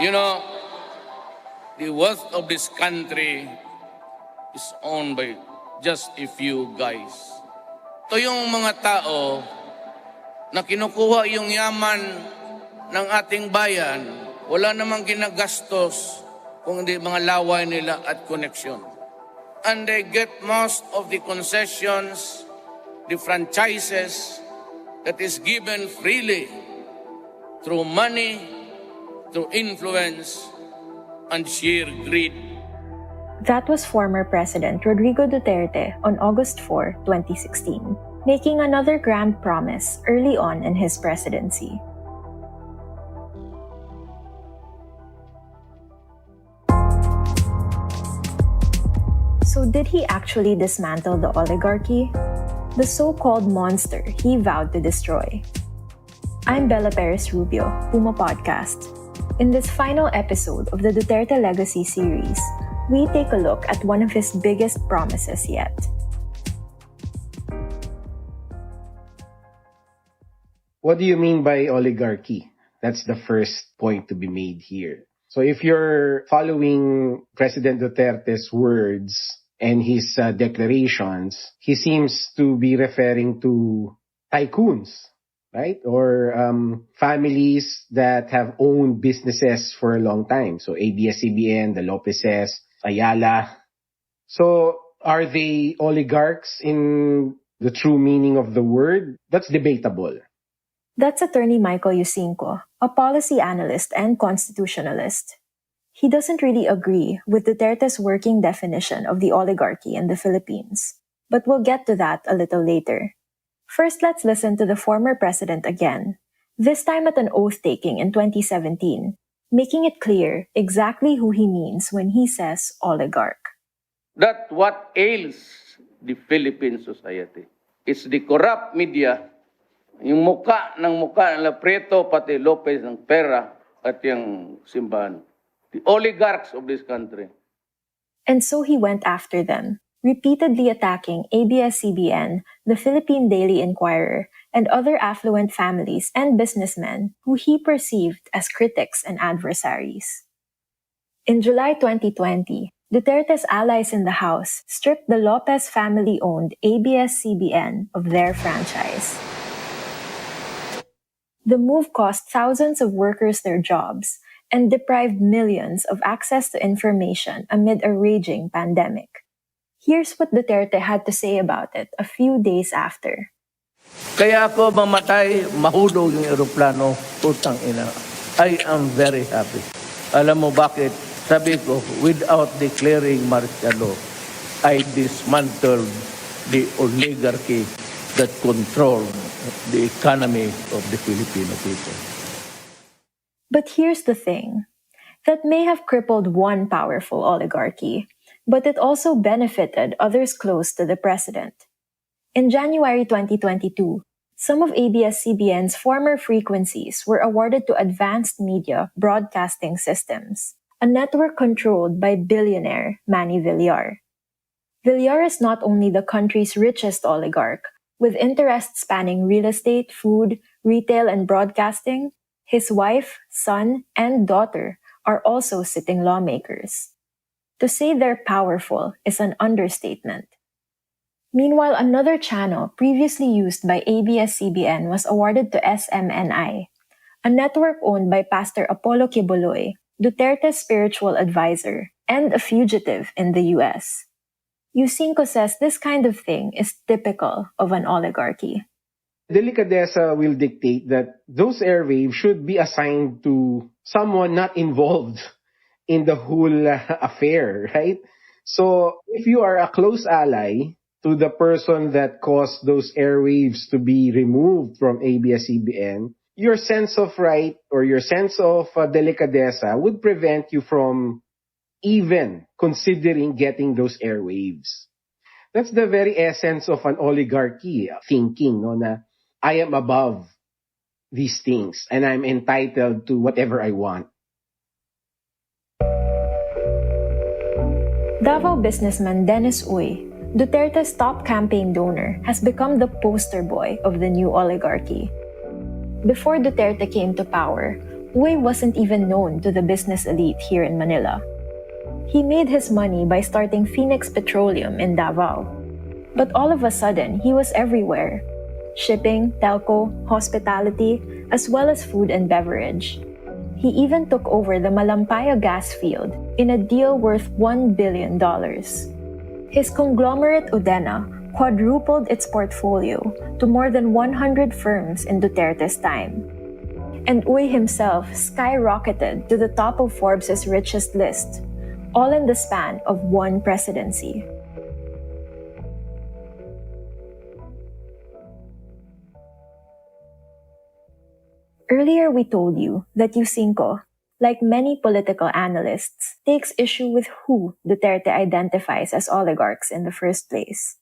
You know, the wealth of this country is owned by just a few guys. Ito yung mga tao na kinukuha yung yaman ng ating bayan, wala namang ginagastos kung hindi mga laway nila at koneksyon. And they get most of the concessions, the franchises that is given freely through money, through influence, and sheer greed. That was former President Rodrigo Duterte on August 4, 2016, making another grand promise early on in his presidency. So did he actually dismantle the oligarchy? The so-called monster he vowed to destroy. I'm Bella Perez Rubio, PumaPodcast. In this final episode of the Duterte Legacy series, we take a look at one of his biggest promises yet. What do you mean by oligarchy? That's the first point to be made here. So if you're following President Duterte's words and his declarations, he seems to be referring to tycoons, right? Or families that have owned businesses for a long time. So ABS-CBN, the Lopezes, Ayala. So are they oligarchs in the true meaning of the word? That's debatable. That's Attorney Michael Yusinko, a policy analyst and constitutionalist. He doesn't really agree with Duterte's working definition of the oligarchy in the Philippines, but we'll get to that a little later. First, let's listen to the former president again, this time at an oath-taking in 2017, making it clear exactly who he means when he says oligarch. That what ails the Philippine society. It's the corrupt media, yung muka ng Preto pati Lopez ng pera at yung simbahan. The oligarchs of this country. And so he went after them, repeatedly attacking ABS-CBN, the Philippine Daily Inquirer, and other affluent families and businessmen who he perceived as critics and adversaries. In July 2020, Duterte's allies in the House stripped the Lopez family-owned ABS-CBN of their franchise. The move cost thousands of workers their jobs and deprived millions of access to information amid a raging pandemic. Here's what Duterte had to say about it a few days after. Kaya ako mamatay, mahulog yung eroplano, putang ina. I am very happy. Alam mo bakit? Sabi ko, without declaring martial law, I dismantled the oligarchy that controlled the economy of the Filipino people. But here's the thing. That may have crippled one powerful oligarchy, but it also benefited others close to the president. In January 2022, some of ABS-CBN's former frequencies were awarded to Advanced Media Broadcasting Systems, a network controlled by billionaire Manny Villar. Villar is not only the country's richest oligarch, with interests spanning real estate, food, retail, and broadcasting. His wife, son, and daughter are also sitting lawmakers. To say they're powerful is an understatement. Meanwhile, another channel previously used by ABS-CBN was awarded to SMNI, a network owned by Pastor Apollo Quiboloy, Duterte's spiritual advisor, and a fugitive in the US. Yusinko says this kind of thing is typical of an oligarchy. Delicadeza will dictate that those airwaves should be assigned to someone not involved in the whole affair, right? So if you are a close ally to the person that caused those airwaves to be removed from ABS-CBN, your sense of right or your sense of delicadeza would prevent you from even considering getting those airwaves. That's the very essence of an oligarchy thinking, no, na I am above these things and I'm entitled to whatever I want. Davao businessman Dennis Uy, Duterte's top campaign donor, has become the poster boy of the new oligarchy. Before Duterte came to power, Uy wasn't even known to the business elite here in Manila. He made his money by starting Phoenix Petroleum in Davao. But all of a sudden, he was everywhere. Shipping, telco, hospitality, as well as food and beverage. He even took over the Malampaya gas field in a deal worth $1 billion. His conglomerate Udena quadrupled its portfolio to more than 100 firms in Duterte's time. And Uy himself skyrocketed to the top of Forbes' richest list, all in the span of one presidency. Earlier we told you that Yusinko, like many political analysts, takes issue with who Duterte identifies as oligarchs in the first place.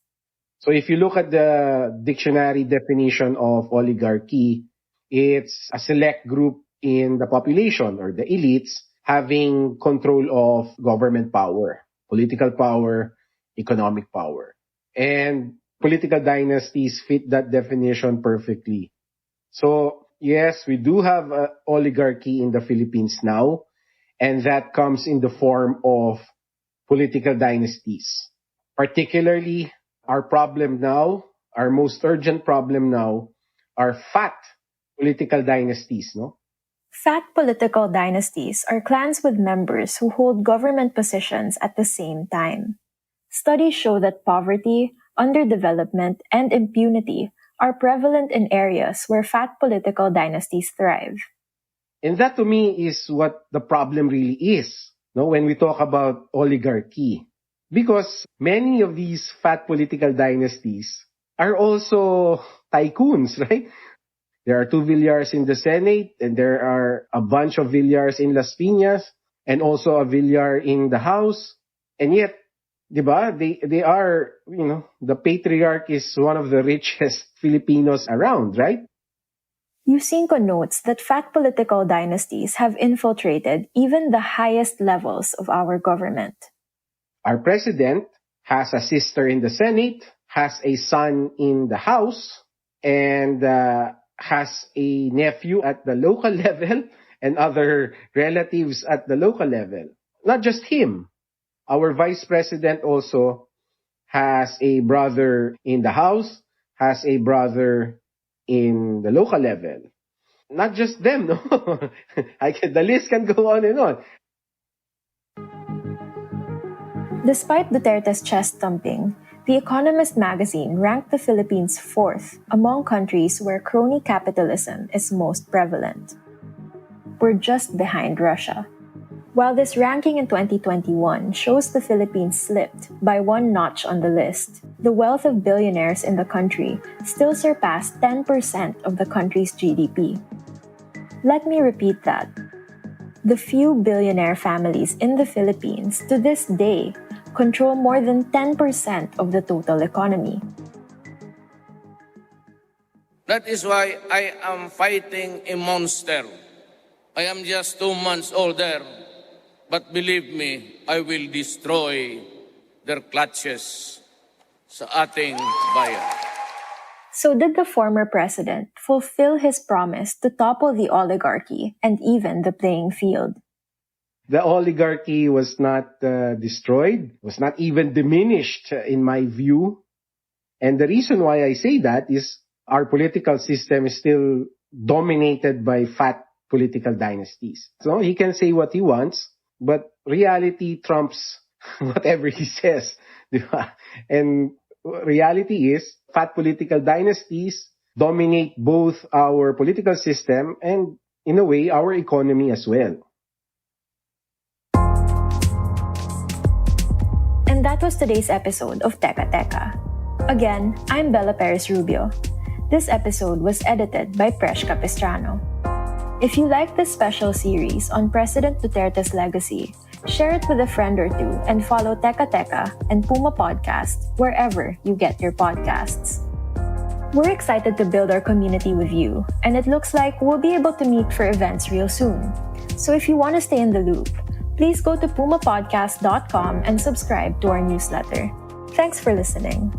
So if you look at the dictionary definition of oligarchy, it's a select group in the population or the elites having control of government power, political power, economic power. And political dynasties fit that definition perfectly. So yes, we do have an oligarchy in the Philippines now, and that comes in the form of political dynasties. Particularly, our problem now, our most urgent problem now, are fat political dynasties, no? Fat political dynasties are clans with members who hold government positions at the same time. Studies show that poverty, underdevelopment, and impunity are prevalent in areas where fat political dynasties thrive. And that to me is what the problem really is, no, when we talk about oligarchy. Because many of these fat political dynasties are also tycoons, right? There are 2 Villars in the Senate, and there are a bunch of Villars in Las Piñas, and also a Villar in the House. And yet, diba, they are, the patriarch is one of the richest Filipinos around, right? Yusinko notes that fat political dynasties have infiltrated even the highest levels of our government. Our president has a sister in the Senate, has a son in the House, and has a nephew at the local level and other relatives at the local level. Not just him. Our vice president also has a brother in the House, has a brother in the local level. Not just them, no? The list can go on and on. Despite Duterte's chest thumping, The Economist magazine ranked the Philippines 4th among countries where crony capitalism is most prevalent. We're just behind Russia. While this ranking in 2021 shows the Philippines slipped by one notch on the list, the wealth of billionaires in the country still surpassed 10% of the country's GDP. Let me repeat that. The few billionaire families in the Philippines to this day control more than 10% of the total economy. That is why I am fighting a monster. I am just 2 months older, but believe me, I will destroy their clutches sa ating bayan. So did the former president fulfill his promise to topple the oligarchy and even the playing field? The oligarchy was not destroyed, was not even diminished in my view. And the reason why I say that is our political system is still dominated by fat political dynasties. So he can say what he wants, but reality trumps whatever he says. And reality is fat political dynasties dominate both our political system and, in a way, our economy as well. And that was today's episode of Teka Teka. Again, I'm Bella Perez Rubio. This episode was edited by Presh Capistrano. If you like this special series on President Duterte's legacy, share it with a friend or two and follow Teka Teka and PumaPodcast wherever you get your podcasts. We're excited to build our community with you, and it looks like we'll be able to meet for events real soon. So if you want to stay in the loop, please go to PumaPodcast.com and subscribe to our newsletter. Thanks for listening.